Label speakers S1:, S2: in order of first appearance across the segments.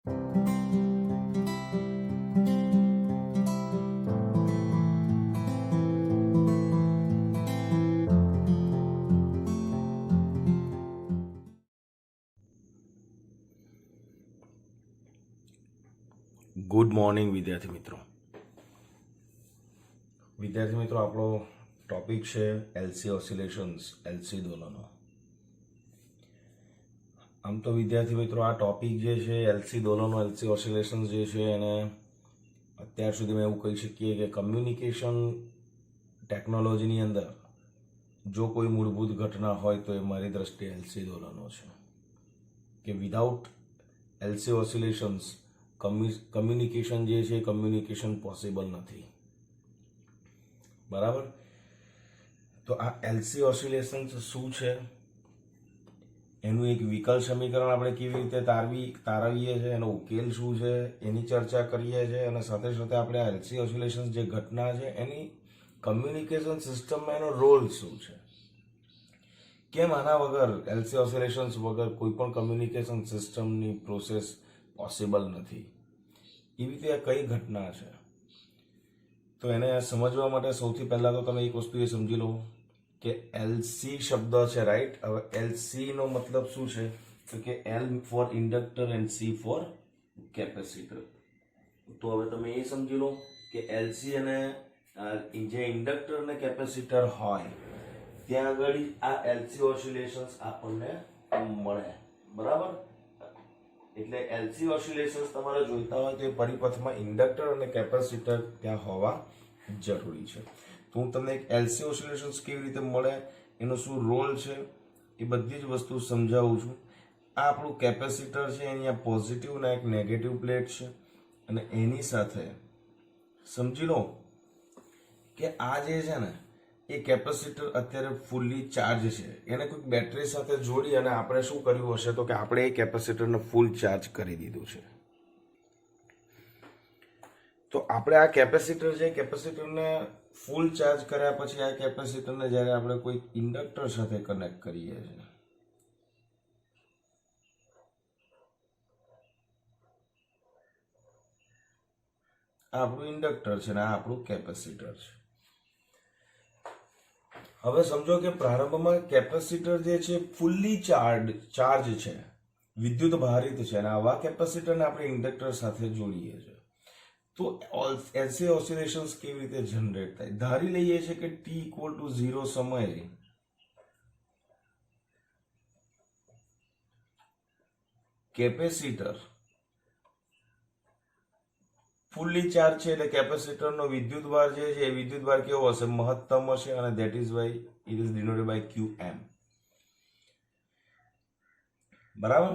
S1: Good morning વિદ્યાર્થી મિત્રો. આપણો ટોપિક છે એલસી ઓસિલેશન્સ, એલસી દોલનો. આમ તો વિદ્યાર્થી મિત્રો આ ટોપિક જે છે એલસી દોલનો, એલસી ઓસિલેશન્સ જે છે એને અત્યાર સુધીમાં એવું કહી શકીએ કે કમ્યુનિકેશન ટેકનોલોજીની અંદર જો કોઈ મૂળભૂત ઘટના હોય તો એ મારી દ્રષ્ટિએ એલસી દોલનો છે. કે વિધાઉટ એલસી ઓસિલેશન્સ કમ્યુનિકેશન જે છે કમ્યુનિકેશન પોસિબલ નથી. બરાબર. તો આ એલસી ઓસિલેશન્સ શું છે, એનું એક વિકલ સમીકરણ આપણે કેવી રીતે તારવીએ છીએ, એનો ઉકેલ શું છે એની ચર્ચા કરીએ છીએ, અને સાથે સાથે આપણે એલસી ઓસિલેશન્સ જે ઘટના છે એની કમ્યુનિકેશન સિસ્ટમમાં એનો રોલ શું છે, કેમ આના વગર એલસી ઓસિલેશન્સ વગર કોઈ પણ કમ્યુનિકેશન સિસ્ટમની પ્રોસેસ પોસિબલ નથી, એવી રીતે કઈ ઘટના છે. તો એને સમજવા માટે સૌથી પહેલા તો તમે એક વસ્તુ એ સમજી લો કે એલસી શબ્દ છે, રાઈટ. હવે એલસી નો મતલબ શું છે, તો કે L for inductor and C for capacitor. તો હવે તમે એ સમજી લો કે એલસી અને જે ઇન્ડક્ટર અને કેપેસિટર હોય ત્યાં આગળ આ એલસી ઓસિલેશન્સ આપણને મળે. બરાબર. એટલે એલસી ઓસિલેશન્સ તમારે જોઈતા હોય તો એ પરિપથમાં ઇન્ડક્ટર અને કેપેસિટર ત્યાં હોવા જરૂરી છે. તો હું તમને એક એલસી ઓસિલેશન્સ કેવી રીતે મળે, એનો શું રોલ છે, એ બધી જ વસ્તુ સમજાવું છું. આ આપણું કેપેસિટર છે, એની પોઝિટિવ અને એક નેગેટિવ પ્લેટ છે, અને એની સાથે સમજી લો કે આ જે છે ને એ કેપેસિટર અત્યારે ફૂલ્લી ચાર્જ છે. એને કોઈક બેટરી સાથે જોડી અને આપણે શું કર્યું હશે તો કે આપણે એ કેપેસિટરને ફૂલ ચાર્જ કરી દીધું છે. તો આપણે આ કેપેસિટર છે, કેપેસિટરને ફૂલ ચાર્જ કર્યા પછી આ કેપેસિટરને જ્યારે આપણે કોઈ ઇન્ડક્ટર સાથે કનેક્ટ કરીએ છીએ, આ આપણું ઇન્ડક્ટર છે ને આ આપણું કેપેસિટર છે. હવે સમજો કે પ્રારંભમાં કેપેસિટર જે છે ફૂલ્લી ચાર્જ છે, વિદ્યુત ભારિત છે, અને આવા કેપેસિટરને આપણે ઇન્ડક્ટર સાથે જોડીએ છીએ. તો એલસી ઓસિલેશન્સ કેવી રીતે જનરેટ થાય, ધારી લઈએ છીએ કે t = 0 સમયે કેપેસિટર ફૂલ્લી ચાર્જ છે, એટલે કેપેસિટરનો વિદ્યુતભાર જે છે એ વિદ્યુતભાર કેવો હશે, મહત્તમ હશે, અને that is why it is denoted by Qm. બરાબર.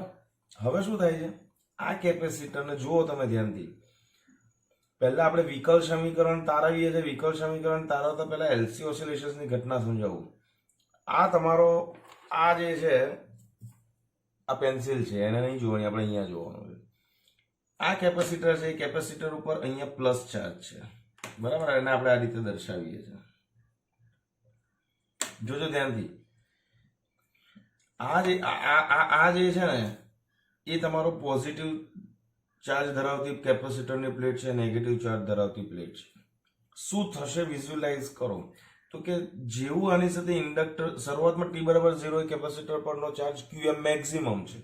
S1: હવે શું થાય છે, આ કેપેસિટરને જુઓ તમે ધ્યાનથી. પહેલા આપણે વિકલ સમીકરણ તારવીએ છીએ. વિકલ સમીકરણ તારવતા પહેલા એલસી ઓસિલેશન્સની ઘટના સમજાવું. આ તમારો આ જે છે આ પેન્સિલ છે, એને નહીં જોવાની, આપણે અહીંયા જોવાનું છે. આ કેપેસિટર છે, કેપેસિટર ઉપર અહીંયા પ્લસ ચાર્જ છે. બરાબર. એને આપણે આ રીતે દર્શાવીએ છીએ. જોજો ધ્યાનથી. આ જે છે ને એ તમારો પોઝિટિવ ચાર્જ ધરાવતી કેપેસિટરની પ્લેટ છે, નેગેટિવ ચાર્જ ધરાવતી પ્લેટ છે. શું થશે વિઝ્યુઅલાઇઝ કરો તો કે જેવું આની સાથે ઇન્ડક્ટર શરૂઆતમાં t = 0 કેપેસિટર પરનો ચાર્જ Qm મેક્સિમમ છે.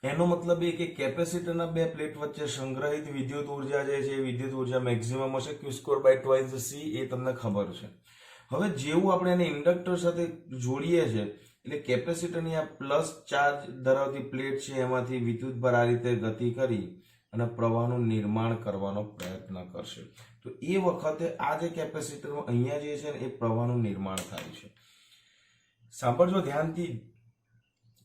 S1: એનો મતલબ એ કે કેપેસિટરના બે પ્લેટ વચ્ચે સંગ્રહિત વિદ્યુત ઉર્જા જે છે એ વિદ્યુત ઉર્જા મેક્સિમમ હશે, Q²/2c, એ તમને ખબર છે. હવે જેવું આપણે એને ઇન્ડક્ટર સાથે જોડીએ છીએ એટલે કેપેસિટરની આ પ્લસ ચાર્જ ધરાવતી પ્લેટ છે એમાંથી વિદ્યુતભાર આ રીતે ગતિ કરી અને પ્રવાહનું નિર્માણ કરવાનો પ્રયત્ન કરશે. તો એ વખતે આ જે કેપેસિટર અહીંયા જે છે ને એ પ્રવાહનું નિર્માણ થાય છે. સાંભળજો ધ્યાનથી.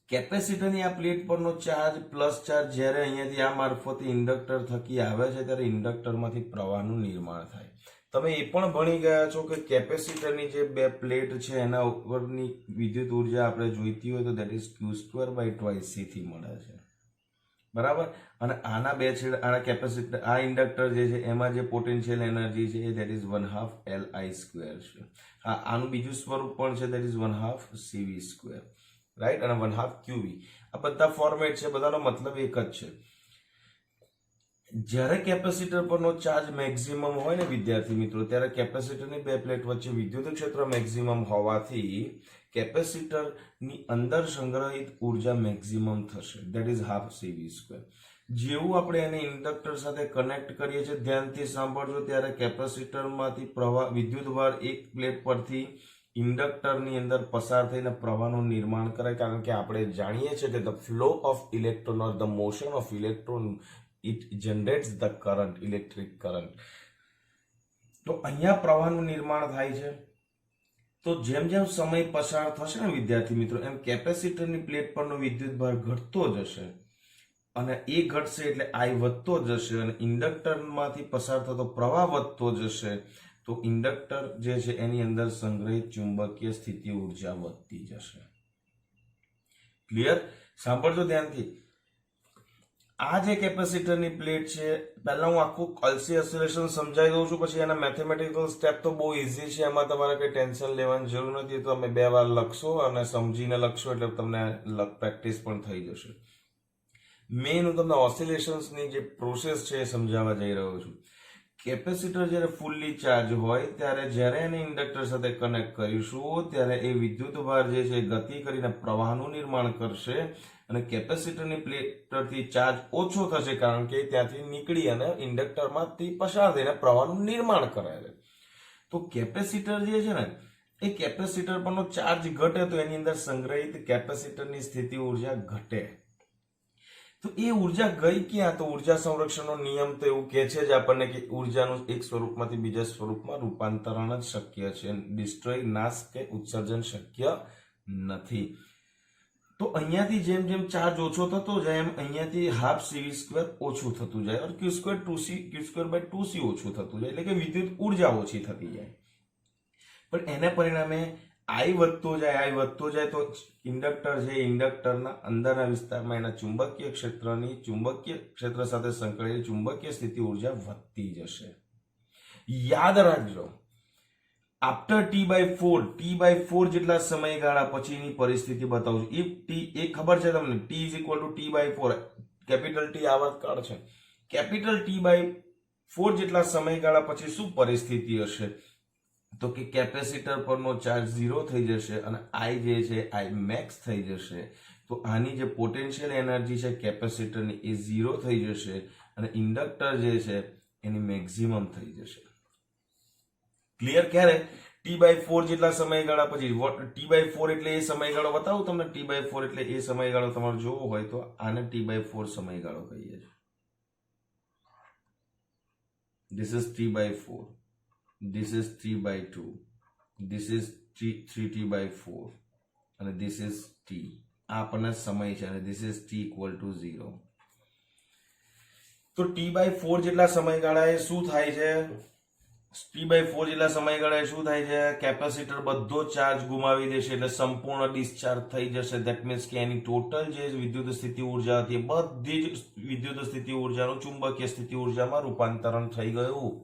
S1: કેપેસિટરની આ પ્લેટ પરનો ચાર્જ પ્લસ ચાર્જ જ્યારે અહીંયાથી આ મારફતે ઇન્ડક્ટર થકી આવે છે ત્યારે ઇન્ડક્ટરમાંથી પ્રવાહનું નિર્માણ થાય. તમે એ પણ ભણી ગયા છો કે કેપેસિટરની જે બે પ્લેટ છે એના ઉપરની વિદ્યુત ઉર્જા આપણે જોઈતી હોય તો ધેટ ઇઝ Q²/2c થી મળે છે. બરાબર. અને આના બે છેડે આના કેપેસિટર આ ઇન્ડક્ટર જે છે એમાં જે પોટેન્શિયલ એનર્જી છે એ ધેટ ઇઝ 1/2 Li² છે. હા, આનું બીજું સ્વરૂપ પણ છે, ધેટ ઇઝ 1/2 CV², રાઈટ, અને 1/2 QV. આ બધા ફોર્મેટ છે, બધાનો મતલબ એક જ છે. જ્યારે કેપેસિટર પરનો ચાર્જ મેક્સિમમ હોય ને વિદ્યાર્થી મિત્રો, ત્યારે કેપેસિટરની બે પ્લેટ વચ્ચે વિદ્યુત ક્ષેત્ર મેક્સિમમ હોવાથી કેપેસિટરની અંદર સંગ્રહિત ઉર્જા મેક્સિમમ થશે, ધેટ ઇઝ હાફ CV². જેવું આપણે એને ઇન્ડક્ટર સાથે કનેક્ટ કરીએ છીએ, ધ્યાનથી સાંભળજો, ત્યારે કેપેસિટરમાંથી પ્રવાહ વિદ્યુતભાર એક પ્લેટ પરથી ઇન્ડક્ટરની અંદર પસાર થઈને પ્રવાહનું નિર્માણ કરે, કારણ કે આપણે જાણીએ છીએ કે the flow of electron or the motion of electron it generates the current, electric current. તો અહીંયા પ્રવાહનું નિર્માણ થાય છે. તો જેમ જેમ સમય પસાર થશે ને વિદ્યાર્થી મિત્રો, એમ કેપેસિટરની પ્લેટ પરનો વિદ્યુતભાર ઘટતો જશે, અને એ ઘટશે એટલે I વધતો જશે, અને ઇન્ડક્ટરમાંથી પસાર થતો પ્રવાહ વધતો જશે, તો ઇન્ડક્ટર જે છે એની અંદર સંગ્રહિત ચુંબકીય સ્થિતિ ઉર્જા વધતી જશે. ક્લિયર? સાંભળજો ધ્યાનથી. આ જે કેપેસિટરની પ્લેટ છે, પહેલા હું આખું LC ઓસિલેશન સમજાવી દઉં છું, પછી એના મેથેમેટિકલ સ્ટેપ તો બહુ ઇઝી છે, એમાં તમારે કઈ ટેન્શન લેવાની જરૂર નથી. તો તમે 2 વાર લખશો અને સમજીને લખશો એટલે તમને પ્રેક્ટિસ પણ થઈ જશે. મેઇન હું તમને ઓસિલેશન્સની જે પ્રોસેસ છે એ સમજાવવા જઈ રહ્યો છું. કેપેસિટર જ્યારે ફૂલ્લી ચાર્જ હોય ત્યારે જ્યારે એને ઇન્ડક્ટર સાથે કનેક્ટ કરીશું, ત્યારે એ વિદ્યુતભાર જે છે ગતિ કરીને પ્રવાહનું નિર્માણ કરશે, અને કેપેસિટરની પ્લેટ પરથી ચાર્જ ઓછો થશે, કારણ કે ત્યાંથી નીકળી અને ઇન્ડક્ટરમાંથી પસાર થઈને પ્રવાહનું નિર્માણ કરે છે. તો કેપેસિટર જે છે ને, એ કેપેસિટર પરનો ચાર્જ ઘટે તો એની અંદર સંગ્રહિત કેપેસિટરની સ્થિતિ ઉર્જા ઘટે. તો એ ઉર્જા ગઈ ક્યાં? તો ઉર્જા સંરક્ષણનો નિયમ તો એવું કહે છે જ આપણને કે ઉર્જાનું એક સ્વરૂપમાંથી બીજા સ્વરૂપમાં રૂપાંતરણ જ શક્ય છે, ડિસ્ટ્રોય, નાશ કે ઉત્સર્જન શક્ય નથી. તો અહીંયાથી જેમ જેમ ચાર્જ ઓછો થતો જાય, એમ અહીંયાથી હાફ CV² ઓછું થતું જાય, અને Q²/2C ઓછું થતું જાય, એટલે કે વિદ્યુત ઉર્જા ઓછી થતી જાય. પણ એને પરિણામે I વધતો જાય તો ઇન્ડક્ટર છે, ઇન્ડક્ટરના અંદરના વિસ્તારમાં એના ચુંબકીય ક્ષેત્ર સાથે સંકળાયેલી ચુંબકીય સ્થિતિ ઉર્જા વધતી જશે. યાદ રાખજો, આફ્ટર T/4 જેટલા સમયગાળા પછીની પરિસ્થિતિ બતાવું છું. ઇફ T, એ ખબર છે તમને, T=T/4, કેપિટલ T આવર્તકાળ છે. કેપિટલ T/4 જેટલા સમયગાળા પછી શું પરિસ્થિતિ હશે? તો કે કેપેસિટર પરનો ચાર્જ 0 થઈ જશે, અને I જે છે I મેક્સ થઈ જશે. તો આની જે પોટેન્શિયલ એનર્જી છે કેપેસિટરની એ 0 થઈ જશે, અને ઇન્ડક્ટર જે છે એની મેક્સિમમ થઈ જશે. ક્લિયર? ક્યારે? T/4 જેટલા સમયગાળા પછી. T/4 એટલે એ સમયગાળો બતાવું તમને. T/4 એટલે એ સમયગાળો તમારે જોવો હોય તો આને T/4 સમયગાળો કહીએ છીએ. This is T/4. This is 3/2, this is 3T/4, અને this is T. આ આપણને સમય છે, અને this is T=0. તો T/4 જેટલા સમયગાળાએ શું થાય છે? T/4 જેટલા સમયગાળાએ શું થાય છે? કેપેસિટર બધો ચાર્જ ગુમાવી દેશે, એટલે સંપૂર્ણ ડિસ્ચાર્જ થઈ જશે. ધેટ મીન્સ કે એની ટોટલ જે વિદ્યુત સ્થિતિ ઉર્જા હતી, બધી જ વિદ્યુત સ્થિતિ ઉર્જાનું ચુંબકીય સ્થિતિ ઉર્જામાં રૂપાંતરણ થઈ ગયું.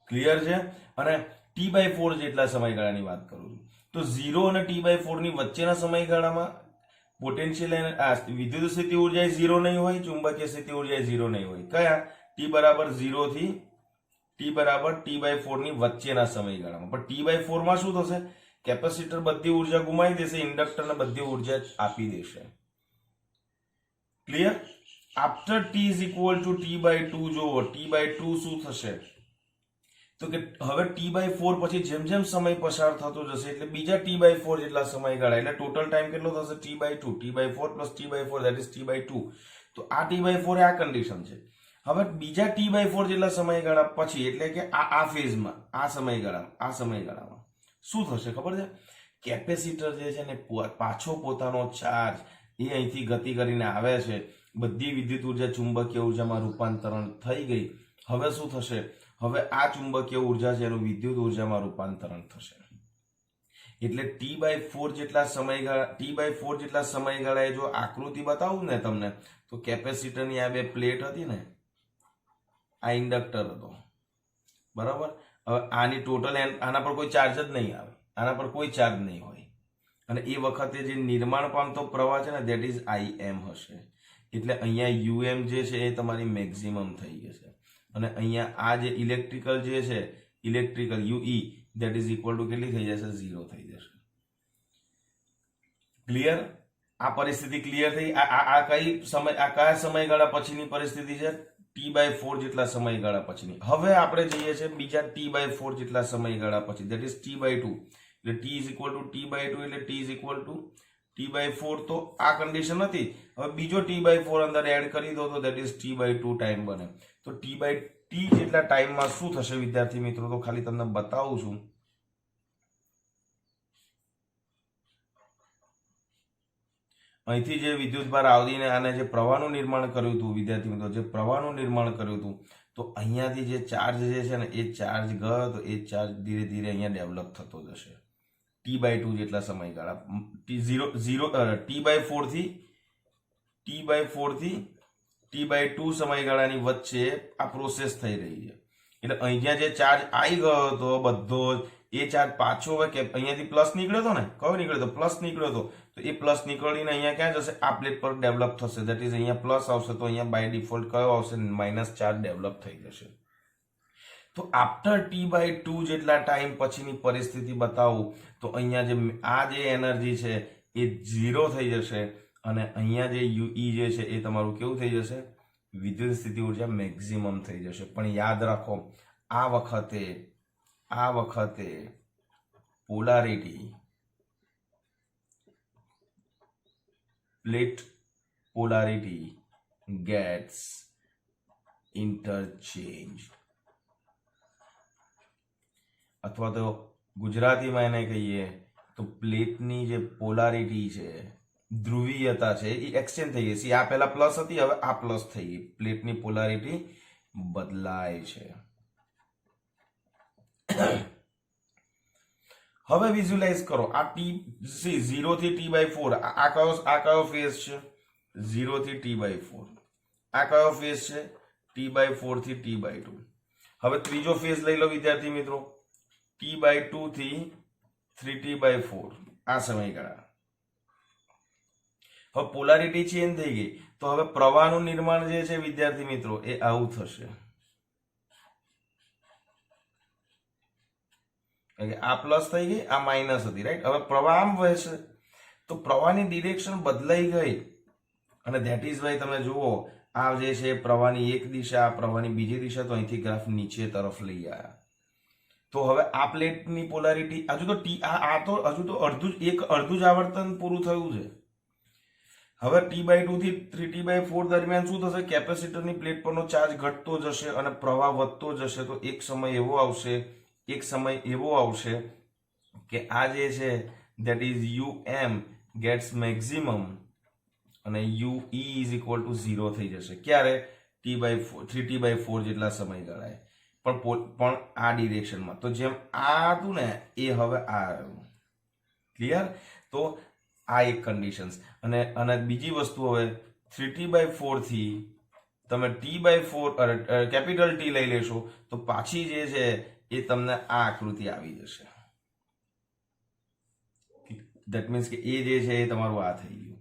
S1: ક્લિયર છે? અને T/4 જેટલા સમયગાળાની વાત કરું છું, તો 0 અને T/4 ની વચ્ચેના સમયગાળામાં પોટેન્શિયલ વિદ્યુત સ્થિતિ ઉર્જા 0 નહીં હોય, ચુંબકીય સ્થિતિ ઉર્જા 0 નહીં હોય. કયા? T=0 થી T/4 ની વચ્ચેના સમયગાળામાં. પણ T/4 માં શું થશે? કેપેસિટર બધી ઉર્જા ગુમાવી દેશે, ઇન્ડક્ટરને બધી ઉર્જા આપી દેશે. ક્લિયર? આફ્ટર T=T/2 જોવો, T/2 શું થશે? તો કે હવે T/4 પછી જેમ જેમ સમય પસાર થતો જશે, એટલે બીજા T/4 જેટલા સમયગાળા, એટલે ટોટલ ટાઈમ કેટલો થશે? T/2. T/4 + T/4 that is T/2. તો આ T/4 એ આ કન્ડિશન છે. હવે બીજા T/4 જેટલા સમયગાળા પછી, એટલે કે આ ફેઝમાં, આ સમયગાળામાં શું થશે ખબર છે? કેપેસિટર જે છે ને પાછો પોતાનો ચાર્જ એ અહીંથી ગતિ કરીને આવે છે, બધી વિદ્યુત ઉર્જા ચુંબકીય ઉર્જામાં રૂપાંતરણ થઈ ગઈ. હવે શું થશે? હવે આ ચુંબકીય ઉર્જા છે એનું વિદ્યુત ઉર્જામાં રૂપાંતરણ થશે. એટલે T/4 જેટલા સમયગાળાએ જો આકૃતિ બતાવું ને તમને, તો કેપેસિટરની આ બે પ્લેટ હતી ને, આ ઇન્ડક્ટર હતો, બરાબર? હવે આની ટોટલ, આના પર કોઈ ચાર્જ જ નહીં આવે, આના પર કોઈ ચાર્જ નહીં હોય, અને એ વખતે જે નિર્માણ પામતો પ્રવાહ છે ને, ધેટ ઇઝ Im હશે. એટલે અહીંયા યુએમ જે છે એ તમારી મેક્સિમમ થઈ જશે અને અહીંયા આ જે ઇલેક્ટ્રિકલ જે છે ઇલેક્ટ્રિકલ યુઈ ધેટ ઇઝ ઇક્વલ ટુ કેટલી થઈ જશે 0 થઈ જશે. ક્લિયર? આ પરિસ્થિતિ ક્લિયર થઈ. આ કયા સમયગાળા પછીની પરિસ્થિતિ છે? T/4 જેટલા સમયગાળા પછીની. હવે આપણે જઈએ છીએ બીજા T/4 જેટલા સમયગાળા પછી ધેટ ઇઝ T/2 એટલે T is equal two T/2 એટલે T is equal two T/4. તો આ કન્ડિશન હતી. હવે બીજો T/4 અંદર એડ કરી દો તો ધેટ ઇઝ T/2 ટાઈમ બને. તો T/T જેટલા ટાઈમમાં શું થશે વિદ્યાર્થી મિત્રો? તો ખાલી તમને બતાવું છું. અહીંથી જે વિદ્યુતભાર આવડીને આને જે પ્રવાહનું નિર્માણ કર્યું હતું વિદ્યાર્થી મિત્રો, જે પ્રવાહનું નિર્માણ કર્યું હતું, તો અહીંયાથી જે ચાર્જ જે છે ને એ ચાર્જ ગયો તો એ ચાર્જ ધીરે ધીરે અહીંયા ડેવલપ થતો જશે T/2 જેટલા સમયગાળા. T/4 થી T/2 સમયગાળાની વચ્ચે આ પ્રોસેસ થઈ રહી છે. એટલે અહીંયા જે ચાર્જ આવી ગયો હતો બધો એ ચાર્જ પાછો હવે કે અહીંયાથી પ્લસ નીકળ્યો હતો ને, કયો નીકળ્યો હતો? પ્લસ નીકળ્યો હતો. તો એ પ્લસ નીકળીને અહીંયા ક્યાં જશે? આ પ્લેટ પર ડેવલપ થશે. ધેટ ઇઝ અહીંયા પ્લસ આવશે તો અહીંયા બાય ડિફોલ્ટ કયો આવશે? માઇનસ ચાર્જ ડેવલપ થઈ જશે. તો આફ્ટર T/2 જેટલા ટાઈમ પછીની પરિસ્થિતિ બતાવું તો અહીંયા જે આ જે એનર્જી છે એ 0 થઈ જશે અને અહીંયા જે યુઈ જે છે એ તમારું કેવું થઈ જશે? વિદ્યુત સ્થિતિ ઉર્જા મેક્સિમમ થઈ જશે. પણ યાદ રાખો આ વખતે polarity plate polarity gets interchange, અથવા તો ગુજરાતીમાં એને કહીએ તો પ્લેટની જે પોલારિટી છે, ધ્રુવીયતા છે, એ એક્સચેન્જ થઈ ગઈ છે. આ પહેલા પ્લસ હતી, હવે આ પ્લસ થઈ ગઈ. પ્લેટની પોલારિટી બદલાય છે. હવે વિઝ્યુલાઇઝ કરો આ T0 થી T/4 આ કયો ફેઝ છે? 0 થી T/4. આ કયો ફેઝ છે? T/4 થી T/2. હવે ત્રીજો ફેઝ લઈ લો વિદ્યાર્થી મિત્રો, T/2 થી 3T/4 આ સમયગાળા. હવે પોલારિટી ચેન્જ થઈ ગઈ તો હવે પ્રવાહનું નિર્માણ જે છે વિદ્યાર્થી મિત્રો એ આવું થશે. આ પ્લસ થઈ ગઈ, આ માઇનસ હતી, રાઈટ? હવે પ્રવાહ આમ વહેશે તો પ્રવાહની ડિરેક્શન બદલાઈ ગઈ અને ધેટ ઇઝ વાય તમે જુઓ આ જે છે પ્રવાહની એક દિશા, આ પ્રવાહની બીજી દિશા, તો અહીંથી ગ્રાફ નીચે તરફ લઈ આવ્યા. તો હવે આ પ્લેટની પોલારિટી હજુ તો અડધું જ આવર્તન પૂરું થયું છે. હવે T/2 થી 3T/4 દરમિયાન શું થશે? કેપેસિટરની પ્લેટ પરનો ચાર્જ ઘટતો જશે અને પ્રવાહ વધતો જશે. તો એક સમય એવો આવશે કે આ જે છે that is UM gets maximum અને UE is equal to 0 થઈ જશે. ક્યારે? 3T/4 જેટલા સમયગાળાએ. પણ આ ડિરેક્શનમાં. તો જેમ આ હતું ને એ હવે આ આવ્યું. ક્લિયર? તો આ એક કન્ડિશન્સ. અને બીજી વસ્તુ, હવે 3T/4 થી તમે T/4 કેપિટલ T લઈ લેશો તો પાછી જે છે એ તમને આ આકૃતિ આવી જશે. ધેટ મીન્સ કે એ જે છે એ તમારું આ થઈ ગયું,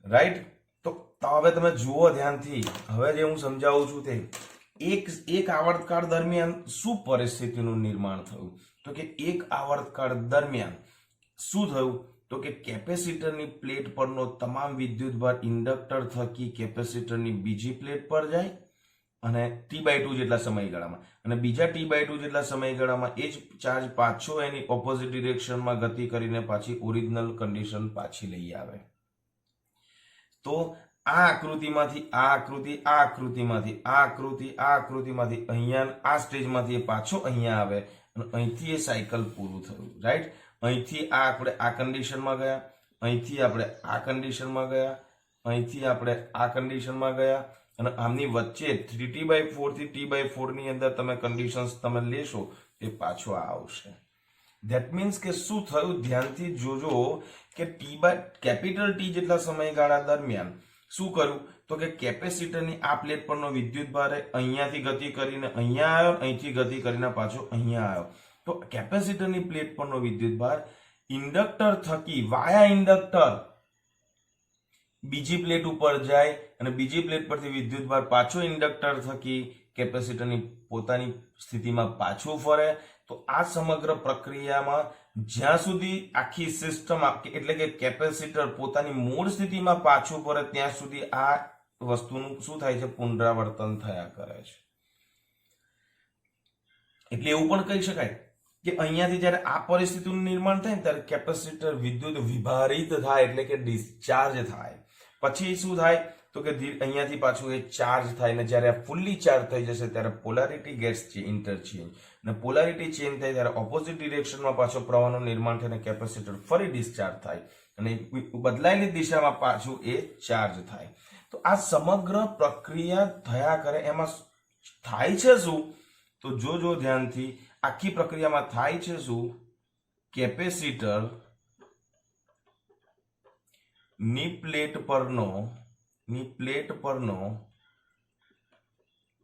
S1: રાઈટ? તો હવે તમે જુઓ ધ્યાનથી. હવે જે હું સમજાવું છું તે એક આવર્તકાળ દરમિયાન શું પરિસ્થિતિનું નિર્માણ થયું? તો કે એક આવર્તકાળ દરમિયાન શું થયું? તો કે કેપેસિટરની પ્લેટ પરનો તમામ વિદ્યુતભાર ઇન્ડક્ટર થકી કેપેસિટરની બીજી પ્લેટ પર જાય અને T/2 જેટલા સમયગાળામાં, અને બીજા T/2 જેટલા સમયગાળામાં એ જ ચાર્જ પાછો એની ઓપોઝિટ ડિરેક્શનમાં ગતિ કરીને પાછી ઓરિજિનલ કન્ડિશન પાછી લઈ આવે. તો આ આકૃતિમાંથી આ આકૃતિ, આ આકૃતિમાંથી આ આકૃતિ, આ આકૃતિમાંથી અહીંયા આ સ્ટેજમાંથી એ પાછો અહીંયા આવે અને અહીંથી એ સાયકલ પૂરું થયું, રાઈટ? અહીંથી આપણે આ કન્ડિશનમાં ગયા, અહીંથી આપણે આ કન્ડિશનમાં ગયા, અહીંથી આપણે આ કન્ડિશનમાં ગયા અને આમની વચ્ચે 3T/4 થી T/4 ની અંદર તમે કન્ડિશન્સ તમે લેશો એ પાછો આવશે. ધેટ મીન્સ કે શું થયું? ધ્યાનથી જોજો કે કેપિટલ T જેટલા સમયગાળા દરમિયાન શું કર્યું? તો કે કેપેસિટરની આ પ્લેટ પરનો વિદ્યુતભાર અહીંયાથી ગતિ કરીને અહીંયા આવ્યો, અહીંથી ગતિ કરીને પાછો અહીંયા આવ્યો. તો કેપેસિટરની પ્લેટ પરનો વિદ્યુતભાર ઇન્ડક્ટર થકી વાયા ઇન્ડક્ટર બીજી પ્લેટ ઉપર જાય અને બીજી પ્લેટ પરથી વિદ્યુતભાર પાછો ઇન્ડક્ટર થકી કેપેસિટરની પોતાની સ્થિતિમાં પાછું ફરે. તો આ સમગ્ર પ્રક્રિયામાં જ્યાં સુધી આખી સિસ્ટમ એટલે કે કેપેસિટર પોતાની મૂળ સ્થિતિમાં પાછું ફરે ત્યાં સુધી આ વસ્તુનું શું થાય છે, પુનરાવર્તન થયા કરે છે. એટલે એવું પણ કહી શકાય કે અહીંયાથી જ્યારે આ પરિસ્થિતિનું નિર્માણ થાય ને ત્યારે કેપેસિટર વિદ્યુત વિભારિત થાય એટલે કે ડિસ્ચાર્જ થાય. પછી શું થાય તો કે અહીંયાથી પાછું એ ચાર્જ થાય ને જ્યારે ફૂલ્લી ચાર્જ થઈ જશે ત્યારે પોલારિટી ગેટ્સ છે ઇન્ટરચેન્જ, અને પોલારિટી ચેન્જ થાય ત્યારે ઓપોઝિટ ડિરેક્શનમાં પાછો પ્રવાહનું નિર્માણ થઈને કેપેસિટર ફરી ડિસ્ચાર્જ થાય અને બદલાયેલી દિશામાં પાછું એ ચાર્જ થાય. તો આ સમગ્ર પ્રક્રિયા થયા કરે. એમાં થાય છે શું તો જો ધ્યાનથી આખી પ્રક્રિયામાં થાય છે શું, કેપેસિટર ની પ્લેટ પરનો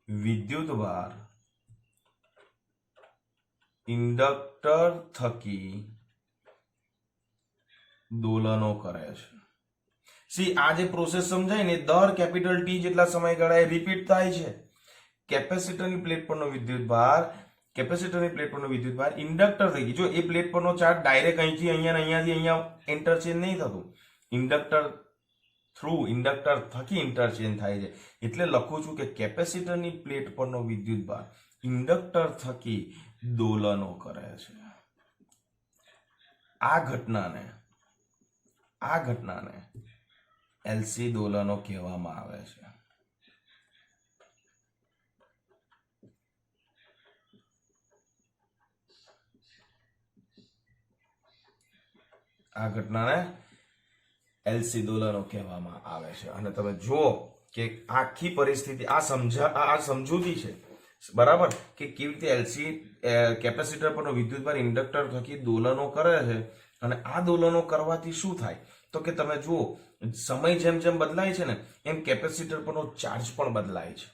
S1: વિદ્યુતભાર ઇન્ડક્ટર થકી દોલનો કરે છે. સી આ જે પ્રોસેસ સમજાય ને દર કેપિટલ ટી જેટલા સમયગાળાએ રિપીટ થાય છે. કેપેસિટરની પ્લેટ પરનો વિદ્યુતભાર ઇન્ડક્ટર થઈ ગઈ. જો એ પ્લેટ પરનો ચાર્જ ડાયરેક્ટ અહીંથી અહીંયા અહીંયાથી અહીંયા ઇન્ટરચેન્જ નહીં થતું, ઇન્ડક્ટર થકી ઇન્ટરચેન્જ થાય છે. એટલે લખું છું કે કેપેસિટરની પ્લેટ પરનો વિદ્યુતભાર ઇન્ડક્ટર થકી દોલનો કરે છે. આ ઘટનાને એલસી દોલનો કહેવામાં આવે છે. આ ઘટનાને એલસી દોલનો કહેવામાં આવે છે. અને તમે જુઓ કે આખી પરિસ્થિતિ આ સમજૂતી છે બરાબર, કે કેવી રીતે એલસી કેપેસિટર પરનો વિદ્યુતભાર ઇન્ડક્ટર થકી દોલનો કરે છે. અને આ દોલનો કરવાથી શું થાય તો કે તમે જુઓ સમય જેમ જેમ બદલાય છે ને એમ કેપેસિટર પરનો ચાર્જ પણ બદલાય છે.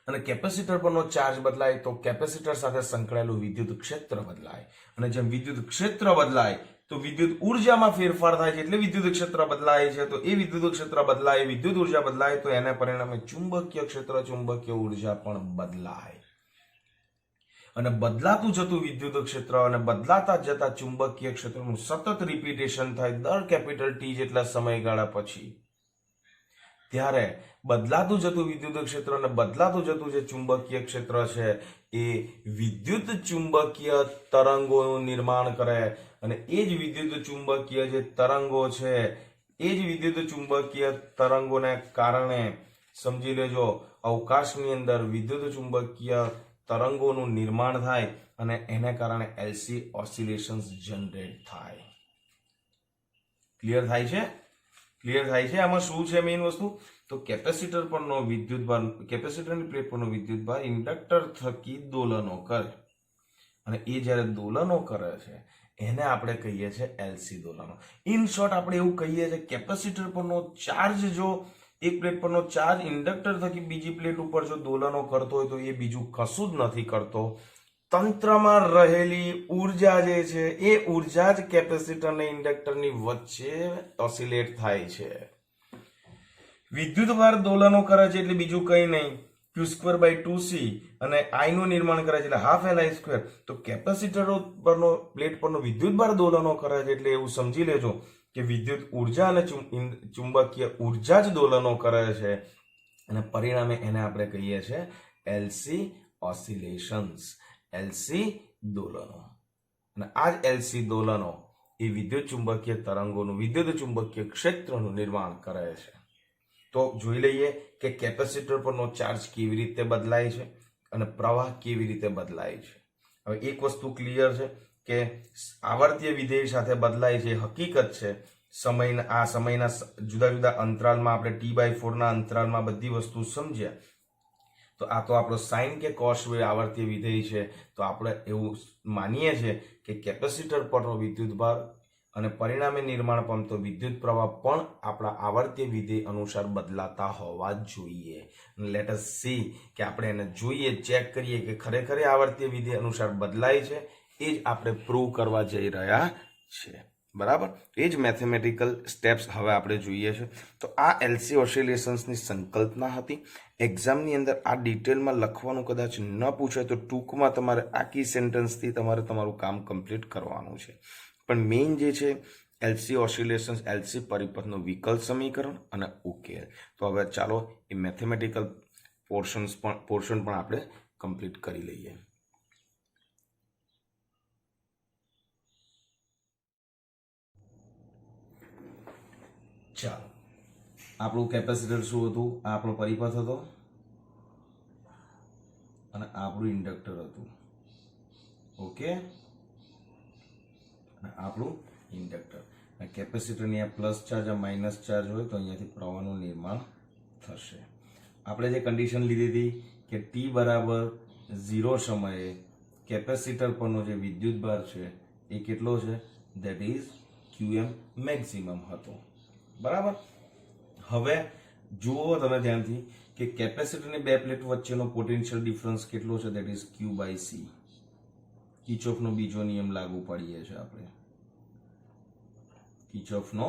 S1: અને કેપેસિટર પરનો ચાર્જ બદલાય તો કેપેસિટર સાથે સંકળાયેલું વિદ્યુત ક્ષેત્ર બદલાય, અને જેમ વિદ્યુત ક્ષેત્ર બદલાય તો વિદ્યુત ઉર્જામાં ફેરફાર થાય છે. એટલે વિદ્યુત ક્ષેત્ર બદલાય છે. તો એ વિદ્યુત ક્ષેત્ર બદલાય, વિદ્યુત ઉર્જા બદલાય તો એના પરિણામે ચુંબકીય ક્ષેત્ર, ચુંબકીય ઉર્જા પણ બદલાય. અને બદલાતું જતું વિદ્યુત ક્ષેત્ર અને બદલાતા જતા ચુંબકીય ક્ષેત્રનું સતત રિપીટેશન થાય દર કેપિટલ ટી જેટલા સમયગાળા પછી. ત્યારે બદલાતું જતું વિદ્યુત ક્ષેત્ર અને બદલાતું જતું જે ચુંબકીય ક્ષેત્ર છે એ વિદ્યુત ચુંબકીય તરંગોનું નિર્માણ કરે. અને એ જ વિદ્યુત ચુંબકીય જે તરંગો છે એ જ વિદ્યુત ચુંબકીય તરંગોને કારણે સમજી લેજો અવકાશની અંદર વિદ્યુત ચુંબકીય તરંગોનું નિર્માણ થાય અને એને કારણે એલસી ઓસિલેશન્સ જનરેટ થાય. ક્લિયર થાય છે? આમાં શું છે મેઇન વસ્તુ તો કેપેસિટર પરનો વિદ્યુતભાર, કેપેસિટરની પ્લેટ પરનો વિદ્યુતભાર ઇન્ડક્ટર થકી દોલનો કરે. અને એ જ્યારે દોલનો કરે છે એને આપણે કહીએ છીએ એલસી દોલનો. ઇન શોર્ટ આપણે એવું કહીએ છીએ કેપેસિટર પરનો ચાર્જ, જો એક પ્લેટ પરનો ચાર્જ ઇન્ડક્ટર થકી બીજી પ્લેટ ઉપર જો દોલનો કરતો હોય તો એ બીજું કશું જ નથી કરતો. તંત્રમાં રહેલી ઉર્જા જે છે એ ઉર્જા જ કેપેસિટર અને ઇન્ડક્ટરની વચ્ચે ઓસિલેટ થાય છે. વિદ્યુતભાર દોલનો કરે છે એટલે બીજું કંઈ નહીં, Q²/2C અને I નું નિર્માણ કરે છે એટલે ½ Li². તો કેપેસિટરો પરનો પ્લેટ પરનો વિદ્યુતભાર દોલનો કરે છે એટલે એવું સમજી લેજો કે વિદ્યુત ઉર્જા અને ચુંબકીય ઉર્જા જ દોલનો કરે છે. અને પરિણામે એને આપણે કહીએ છીએ એલસી ઓસિલેશન્સ, એલસી દોલનો. અને આ જ એલસી દોલનો એ વિદ્યુત ચુંબકીય તરંગોનું, વિદ્યુત ચુંબકીય ક્ષેત્રનું નિર્માણ કરે છે. તો જોઈ લઈએ કે કેપેસિટર પરનો ચાર્જ કેવી રીતે બદલાય છે અને પ્રવાહ કેવી રીતે બદલાય છે. હવે એક વસ્તુ ક્લિયર છે કે આવર્તીય વિધેય સાથે બદલાય છે, હકીકત છે. સમયના જુદા જુદા અંતરાલમાં આપણે T/4 ના અંતરાલમાં બધી વસ્તુ સમજ્યા. તો આ તો આપણો સાઇન કે કોસ આવર્તીય વિધેય છે. તો આપણે એવું માનીએ છીએ કે કેપેસિટર પરનો વિદ્યુતભાર અને પરિણામે નિર્માણ પામતો વિદ્યુત પ્રવાહ પણ આપણા આવર્તીય વિધેય અનુસાર બદલાતા હોવા જોઈએ. લેટ અસ સી કે આપણે એને જોઈએ, ચેક કરીએ કે ખરેખર આવર્તીય વિધેય અનુસાર બદલાય છે. એ જ આપણે પ્રૂવ કરવા જઈ રહ્યા છે. બરાબર, એ જ મેથેમેટિકલ સ્ટેપ્સ હવે આપણે જોઈએ છે. તો આ એલસી ઓસિલેશન્સની સંકલ્પના હતી. એક્ઝામની અંદર આ ડિટેલમાં લખવાનું કદાચ ન પૂછે તો ટૂંકમાં તમારે આખી સેન્ટેન્સથી તમારે તમારું કામ કમ્પ્લીટ કરવાનું છે. પણ મેઇન જે છે એલસી ઓસિલેશન્સ, એલસી પરિપથનું વિકલ સમીકરણ અને ઉકેલ. તો હવે ચાલો એ મેથેમેટિકલ પોર્શન પણ આપણે કમ્પ્લીટ કરી લઈએ. ચાલો, આપણું કેપેસિટર શું હતું? આ આપણો પરિપથ હતો અને આપણું ઇન્ડક્ટર હતું. ઓકે, આપણું ઇન્ડક્ટર. કેપેસિટરની આ પ્લસ ચાર્જ, આ માઇનસ ચાર્જ હોય તો અહીંયાથી પ્રવાહનું નિર્માણ થશે. આપણે જે કન્ડિશન લીધી હતી કે ટી બરાબર 0 સમયે કેપેસિટર પરનો જે વિદ્યુત ભાર છે એ કેટલો છે? ધેટ ઇઝ QM મેક્સિમમ હતો. બરાબર. હવે જુઓ તમે ધ્યાનથી કે કેપેસિટરની બે પ્લેટ વચ્ચેનો પોટેન્શિયલ ડિફરન્સ કેટલો છે? That is Q/C. કિર્ચોફનો બીજો નિયમ લાગુ પાડીએ છીએ આપણે. કિર્ચોફનો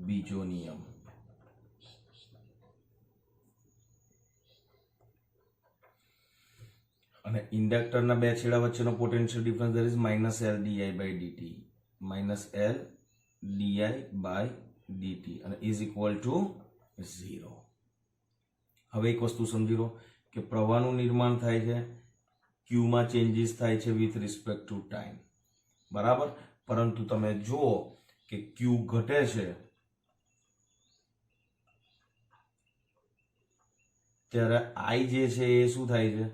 S1: બીજો નિયમ. અને ઇન્ડક્ટરના બે છેડા વચ્ચેનો potential difference that is -L di/dt. -L di/dt અને ઇઝ ઇક્વલ ટુ 0. હવે એક વસ્તુ સમજી લો કે પ્રવાહનું નિર્માણ થાય છે, ક્યુમાં ચેન્જીસ થાય છે વિથ રિસ્પેક્ટ ટુ ટાઈમ. બરાબર. પરંતુ તમે જુઓ કે ક્યુ ઘટે છે ત્યારે આઈ જે છે એ શું થાય છે?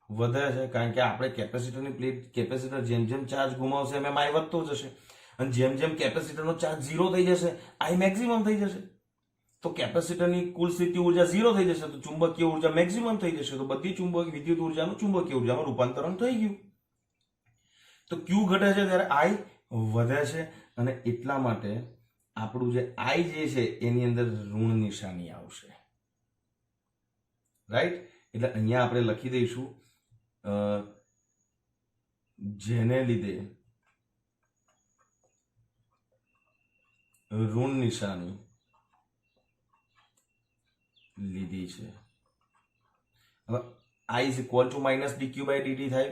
S1: વધે છે. કારણ કે આપણે કેપેસિટરની પ્લેટ, કેપેસિટર જેમ જેમ ચાર્જ ગુમાવશે એમ આઈ વધતો જશે. અને જેમ જેમ કેપેસિટરનો ચાર્જ 0 થઈ જશે આઈ મેક્સિમમ થઈ જશે. તો કેપેસિટરની કુલ સ્થિતિ ઉર્જા 0 થઈ જશે તો ચુંબકીય ઉર્જા મેક્સિમમ થઈ જશે. તો બધી વિદ્યુત ઉર્જાનું ચુંબકીય ઉર્જામાં રૂપાંતરણ થઈ ગયું. તો ક્યુ ઘટે છે ત્યારે આઈ વધે છે અને એટલા માટે આપણું જે આઈ જે છે એની અંદર ઋણ નિશાની આવશે. રાઈટ. એટલે અહીંયા આપણે લખી દઈશું જેને લીધે ઋણ નિશાની લીધી છે. હવે I is equal two minus dq/dt થાય.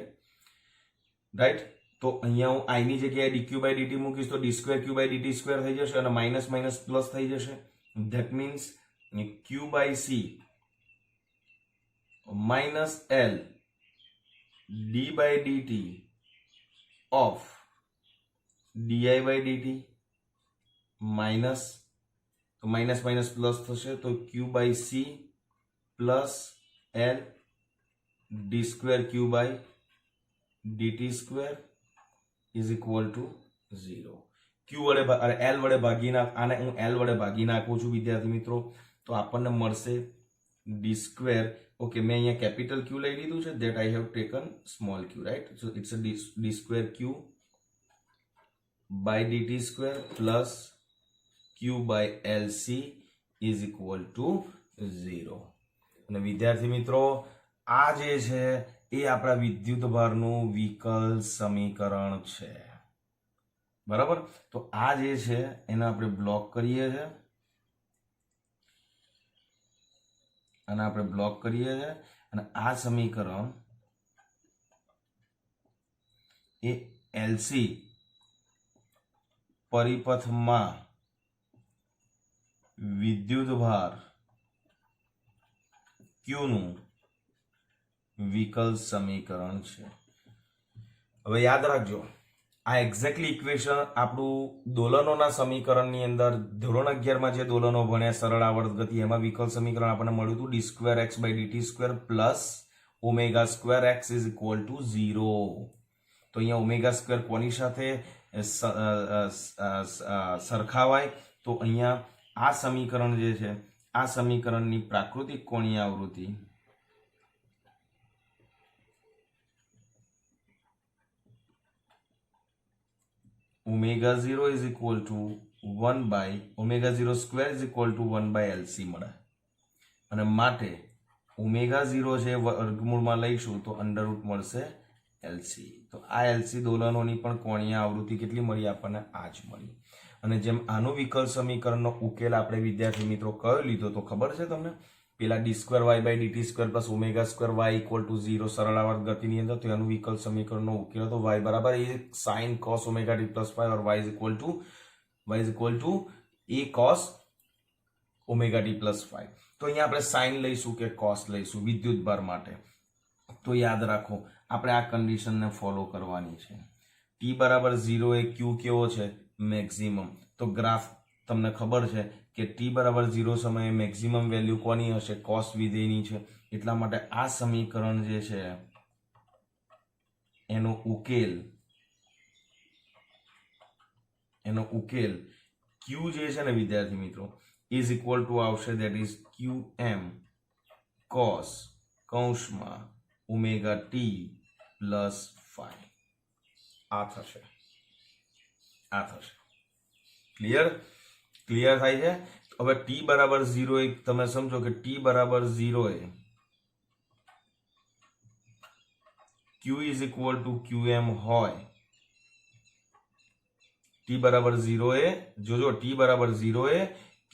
S1: રાઈટ. તો અહીંયા હું I ની જગ્યાએ dq/dt મૂકીશ તો d2q/dt² થઈ જશે અને માઇનસ માઇનસ પ્લસ થઈ જશે. That means q/c minus L d/dt of di/dt minus, તો માઇનસ માઇનસ પ્લસ થશે તો q/c plus L d2q/dt² is equal to 0. ક્યુ વડે એલ વડે ભાગી આને હું એલ વડે ભાગી નાખું છું વિદ્યાર્થી મિત્રો, તો આપણને મળશે d². ઓકે, મેં અહીંયા કેપિટલ ક્યુ લઈ લીધું છે. That I have taken small Q. Right. So it's a d²q/dt² plus q/LC is equal to 0. અને વિદ્યાર્થી મિત્રો આ જે છે એ આપણા વિદ્યુત ભારનું વિકલ સમીકરણ છે. બરાબર. તો આ જે છે એને આપણે બ્લોક કરીએ છીએ અને આ સમીકરણ એ એલસી પરિપથમાં વિદ્યુત ભાર ક્યુ નું વિકલ સમીકરણ છે. હવે યાદ રાખજો આ એક્ઝેક્ટલી ઇક્વેશન આપણું દોલનોના સમીકરણની અંદર ધોરણ 11 માં જે દોલનો ભણ્યા સરળ આવર્ત ગતિ એમાં વિકલ સમીકરણ આપણને મળ્યું હતું d2x/dt² plus ω²x is equal to 0. તો અહીંયા ω² કોની સાથે સરખાવાય? તો અહીંયા આ સમીકરણ જે છે આ સમીકરણની પ્રાકૃતિક કોણીય આવૃત્તિ ω0 is equal to 1/ω02 is equal to 1/LC મળે. અને માટે ω0 છે વર્ગમૂળમાં લઈશું તો અંડર રૂટ મળશે એલસી. તો આ એલસી દોલનોની પણ કોણીય આવૃત્તિ કેટલી મળી આપણને? આ જ મળી. અને જેમ આનું વિકલ સમીકરણનો ઉકેલ આપણે વિદ્યાર્થી મિત્રો કયો લીધો તો ખબર છે તમને? પેલા d2y/dt² plus omega square y equal to 0 સરળ આવર્ત ગતિની અંદર, તો એનું વિકલ સમીકરણનો ઉકેલ હતો y બરાબર a sin cos omega t plus y और y is equal to a cos omega t plus 5. તો અહીંયા આપણે સાઇન લઈશું કે કોસ લઈશું વિદ્યુત ભાર માટે? તો યાદ રાખો આપણે આ કન્ડિશનને ફોલો કરવાની છે. t બરાબર 0 એ q કેવો છે? મેક્સિમમ. તો ગ્રાફ તમને ખબર છે કે t બરાબર 0 સમયે મેક્સિમમ વેલ્યુ કોની હશે? કોસ વિધેયની છે. એટલા માટે આ સમીકરણ જે છે એનો ઉકેલ q જે છે ને વિદ્યાર્થી મિત્રો ઇઝ ઇક્વલ ટુ આવશે દેટ ઇઝ qm cos કૌંસમાં ઓમેગા t પ્લસ 5. આ થશે. ક્લિયર થાય છે? હવે t બરાબર 0 એ તમે સમજો કે t બરાબર 0 એ q is equal two qm હોય, t બરાબર 0 એ જોજો t બરાબર 0 એ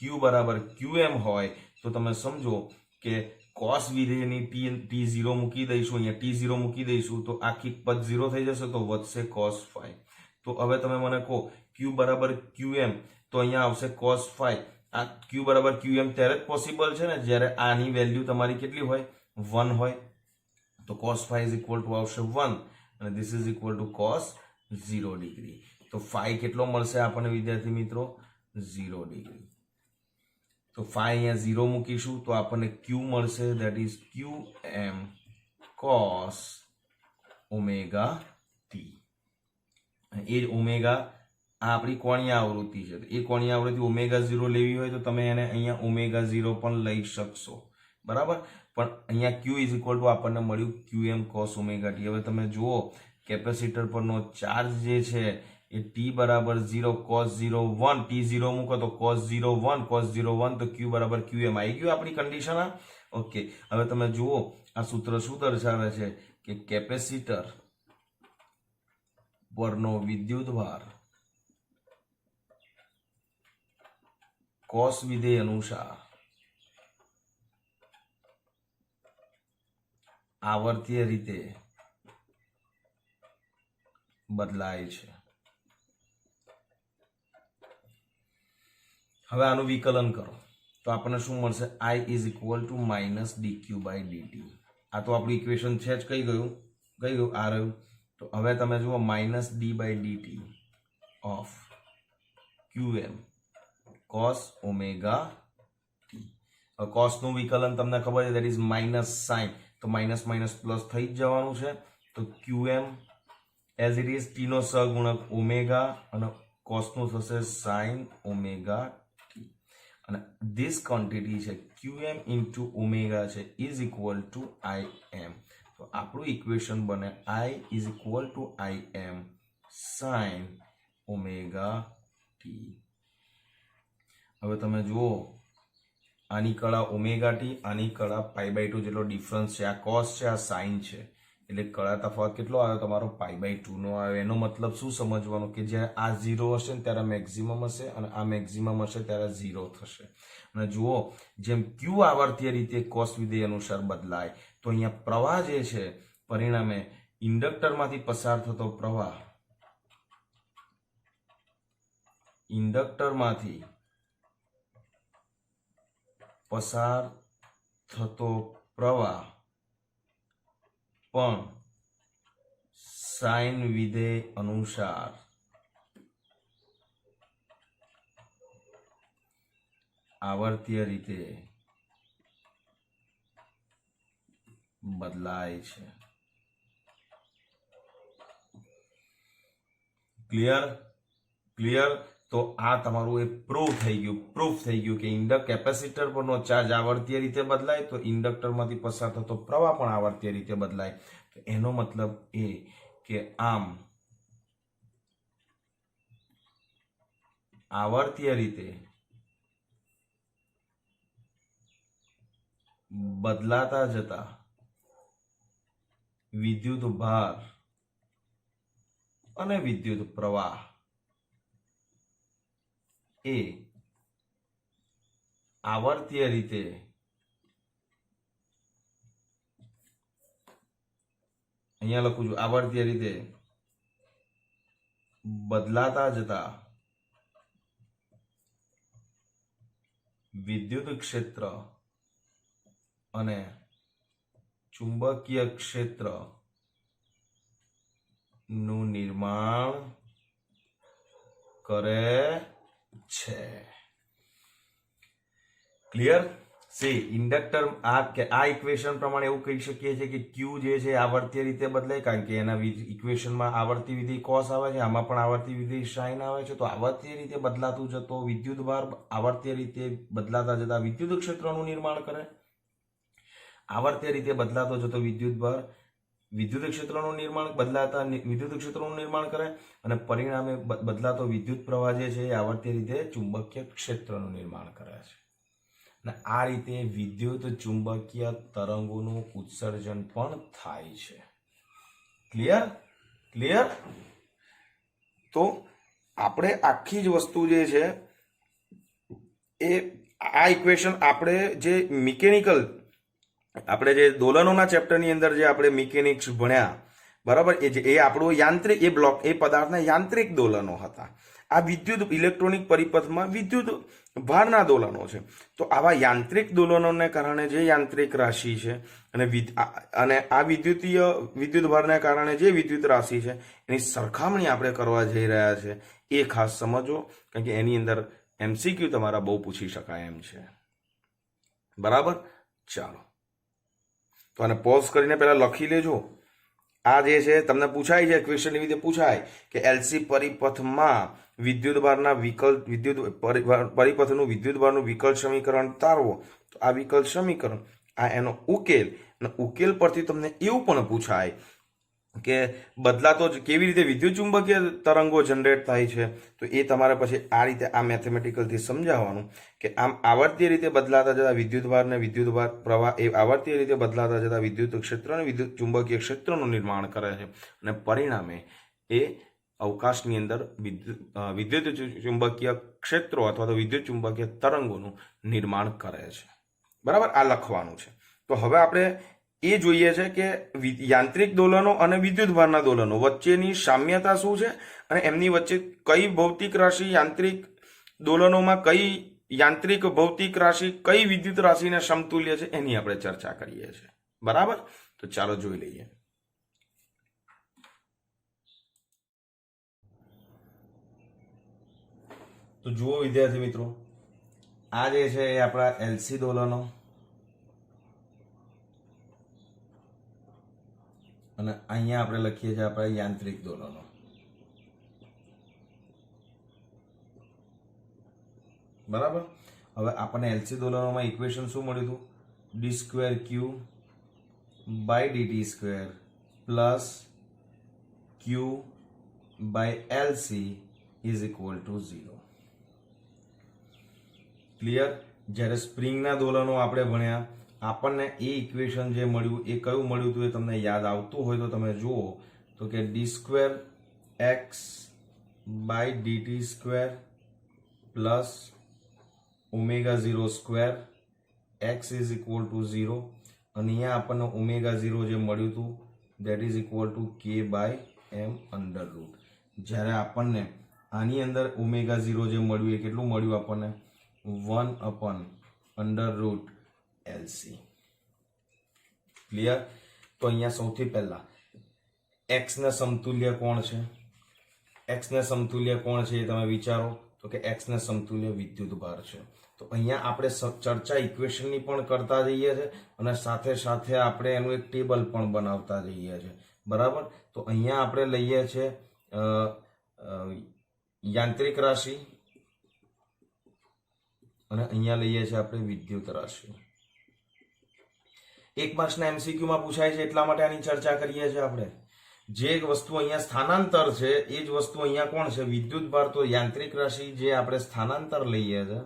S1: q બરાબર qm હોય તો તમે સમજો કે cos વિધેયની t0 મૂકી દઈશું, અહીંયા t0 મૂકી દઈશું તો આખી પદ 0 થઈ જશે તો વધશે cos 5. તો હવે તમે મને કહો q બરાબર qm તો અહીંયા આવશે cos 5. આ q બરાબર qm ત્યારે જ પોસિબલ છે ને જ્યારે આની વેલ્યુ તમારી કેટલી હોય? 1 હોય. તો cos 5 ઇઝ ઇક્વલ ટુ આવશે 1 અને this is equal two cos 0 degree. તો phi કેટલો મળશે આપણને વિદ્યાર્થી મિત્રો? 0 ડિગ્રી. તો phi અહીંયા 0 મૂકીશું તો આપણને q મળશે that is qm cos omega t. એ જ ઓમેગા આ આપણી કોણીય આવૃત્તિ છે. એ કોણીય આવૃત્તિ ઓમેગા 0 લેવી હોય તો તમે એને અહીંયા ઓમેગા 0 પણ લઈ શકશો, બરાબર. પણ અહીંયા q ઇઝ ઇક્વલ ટુ આપણને મળ્યું qm cos ઓમેગા t. હવે તમે જુઓ કેપેસિટર પરનો ચાર્જ જે છે એ t બરાબર 0 cos 0 1 t0 મૂકો તો cos 0 1 cos 0 1 તો q બરાબર qm આવી ગયું આપણી કન્ડિશન. આ ઓકે. હવે તમે જુઓ આ સૂત્ર શું દર્શાવે છે કે કેપેસિટર પરનો વિદ્યુત ભાર cos વિધેય અનુસાર આવર્તીય રીતે બદલાય છે. હવે આનું વિકલન કરો તો આપણને શું મળશે? I is equal two minus dq/dt. આ તો આપણું ઇક્વેશન છે જ. કઈ ગયું આ રહ્યું. તો હવે તમે જુઓ minus d/dt of qm cos omega t. હવે cos નું વિકલન તમને ખબર છે દેટ ઇઝ માઇનસ સાઇન, તો માઇનસ માઇનસ પ્લસ થઈ જ જવાનું છે. તો qm as it is t નો સહગુણક ઓમેગા અને cos નું થશે sin ઓમેગા t. અને ધીસ ક્વોન્ટિટી છે qm ઇન્ટુ ઓમેગા છે ઇઝ ઇક્વલ ટુ im. તો આપણું ઇક્વેશન બને I is equal two im sin omega t. હવે તમે જુઓ આની કળા ઓમેગા t, આની કળા π/2 જેટલો ડિફરન્સ છે. આ cos છે, આ sin છે, એટલે કળા તફાવત કેટલો આવ્યો તમારો? π/2 નો આવ્યો. એનો મતલબ શું સમજવાનું કે જ્યારે આ 0 હશે ને ત્યારે મેક્સિમમ હશે અને આ મેક્સિમમ હશે ત્યારે 0 થશે. અને જુઓ જેમ q આવર્તીય રીતે cos વિધેય અનુસાર બદલાય તો અહીંયા પ્રવાહ જે છે પરિણામે ઇન્ડક્ટરમાંથી પસાર થતો પ્રવાહ ઇન્ડક્ટરમાંથી પસાર થતો પ્રવાહ પણ સાઇન વિધેય અનુસાર આવર્તીય રીતે બદલાય છે. ક્લિયર. તો આ તમારું એ પ્રૂફ થઈ ગયું કે કેપેસિટર પરનો ચાર્જ આવર્તીય રીતે બદલાય તો ઇન્ડક્ટરમાંથી પસાર થતો પ્રવાહ પણ આવર્તીય રીતે બદલાય. તો એનો મતલબ એ કે આમ આવર્તીય રીતે બદલાતા જતા વિદ્યુત ભાર અને વિદ્યુત પ્રવાહ એ આવર્તીય રીતે અહીંયા લખું છું આવર્તીય રીતે બદલાતા જતા વિદ્યુત ક્ષેત્ર અને ચુંબકીય ક્ષેત્ર નું નિર્માણ કરે છે. ક્લિયર? સી ઇન્ડક્ટર આ ઇક્વેશન પ્રમાણે એવું કહી શકીએ છીએ કે ક્યુ જે છે આવર્તીય રીતે બદલાય, કારણ કે એના ઇક્વેશનમાં આવર્તી વિધિ કોસ આવે છે, આમાં પણ આવર્તી વિધિ સાઇન આવે છે. તો આવર્તીય રીતે બદલાતું જતો વિદ્યુત ભાર આવર્તીય રીતે બદલાતા જતા વિદ્યુત ક્ષેત્રનું નિર્માણ કરે. આવર્તીય રીતે બદલાતો જતો વિદ્યુત ભાર વિદ્યુત ક્ષેત્રનું નિર્માણ બદલાતા વિદ્યુત ક્ષેત્રનું નિર્માણ કરે અને પરિણામે બદલાતો વિદ્યુત પ્રવાહ જે છે એ આવર્તીય રીતે ચુંબકીય ક્ષેત્રનું નિર્માણ કરે છે. અને આ રીતે વિદ્યુત ચુંબકીય તરંગોનું ઉત્સર્જન પણ થાય છે. ક્લિયર? ક્લિયર? તો આપણે આખી જ વસ્તુ જે છે એ આ ઇક્વેશન આપણે જે મિકેનિકલ આપણે જે દોલનોના ચેપ્ટરની અંદર જે આપણે મિકેનિક્સ ભણ્યા, બરાબર, એ આપણું યાંત્રિક એ બ્લોક એ પદાર્થના યાંત્રિક દોલનો હતા. આ વિદ્યુત ઇલેક્ટ્રોનિક પરિપથમાં વિદ્યુત ભારના દોલનો છે. તો આવા યાંત્રિક દોલનોને કારણે જે યાંત્રિક રાશિ છે અને આ વિદ્યુત ભારને કારણે જે વિદ્યુત રાશિ છે એની સરખામણી આપણે કરવા જઈ રહ્યા છે એ ખાસ સમજો, કારણ કે એની અંદર MCQ તમારા બહુ પૂછી શકાય એમ છે. બરાબર? ચાલો, તો આને પોઝ કરીને પહેલા લખી લેજો. આ જે છે તમને પૂછાય છે ક્વેશ્ચનની રીતે પૂછાય કે LC પરિપથમાં વિદ્યુત ભારના પરિપથનું વિદ્યુત ભારનું વિકલ સમીકરણ તારવો. તો આ વિકલ સમીકરણ આ એનો ઉકેલ, અને ઉકેલ પરથી તમને એવું પણ પૂછાય કે બદલાતો કેવી રીતે વિદ્યુત ચુંબકીય તરંગો જનરેટ થાય છે. તો એ તમારે પછી આ રીતે આ મેથેમેટિકલથી સમજાવવાનું કે આમ આવર્તીય રીતે બદલાતા જતા વિદ્યુત ભાર ને વિદ્યુત ભાર પ્રવાહ એ આવર્તીય રીતે બદલાતા જતા વિદ્યુત ક્ષેત્ર અને વિદ્યુત ચુંબકીય ક્ષેત્રનું નિર્માણ કરે છે અને પરિણામે એ અવકાશની અંદર વિદ્યુત ચુંબકીય ક્ષેત્રો અથવા તો વિદ્યુત ચુંબકીય તરંગોનું નિર્માણ કરે છે. બરાબર? આ લખવાનું છે. તો હવે આપણે એ જોઈએ છે કે યાંત્રિક દોલનો અને વિદ્યુત ભારના દોલનો વચ્ચેની સામ્યતા શું છે અને એમની વચ્ચે કઈ ભૌતિક રાશિ યાંત્રિક દોલનોમાં કઈ યાંત્રિક ભૌતિક રાશિ કઈ વિદ્યુત રાશિને સમતુલ્ય છે એની આપણે ચર્ચા કરીએ છીએ. બરાબર? તો ચાલો જોઈ લઈએ. તો જુઓ વિદ્યાર્થી મિત્રો, આ જે છે એ આપણા LC દોલનો અને અહીંયા આપણે લખીએ છીએ આપણા યાંત્રિક દોલનો. બરાબર? હવે આપણને LC દોલનોમાં ઇક્વેશન શું મળ્યું હતું? d2q by dt2 plus q by LC is equal to 0. Clear? જ્યારે સ્પ્રિંગના દોલનો આપણે ભણ્યા, આપણને એ ઇક્વેશન જે મળ્યું એ કયું મળ્યું હતું એ તમને યાદ આવતું હોય તો તમે જુઓ તો કે d2x by dt2 plus ω02 x is equal to 0, અને અહીંયા આપણને ω0 જે મળ્યું હતું that is equal to k by m under route. જ્યારે આપણને આની અંદર ω0 જે મળ્યું એ કેટલું મળ્યું આપણને? 1/√LC. ક્લિયર? તો અહીંયા સૌથી પહેલા x ને સમતુલ્ય કોણ છે? x ને સમતુલ્ય કોણ છે એ તમે વિચારો તો કે x ને સમતુલ્ય વિદ્યુત ભાર છે. તો અહીંયા આપણે ચર્ચા ઇક્વેશનની પણ કરતા જઈએ છીએ અને સાથે સાથે આપણે એનું એક ટેબલ પણ બનાવતા જઈએ છીએ. બરાબર? તો અહીંયા આપણે લઈએ છીએ યાંત્રિક રાશિ અને અહીંયા લઈએ છીએ આપણે વિદ્યુત રાશિ. એક માર્ક્સના MCQ માં પૂછાય છે એટલા માટે આની ચર્ચા કરીએ છીએ આપણે. જે વસ્તુ અહીંયા સ્થાનાંતર છે એ જ વસ્તુ અહીંયા કોણ છે? વિદ્યુત ભાર. તો યાંત્રિક રાશિ જે આપણે સ્થાનાંતર લઈએ છીએ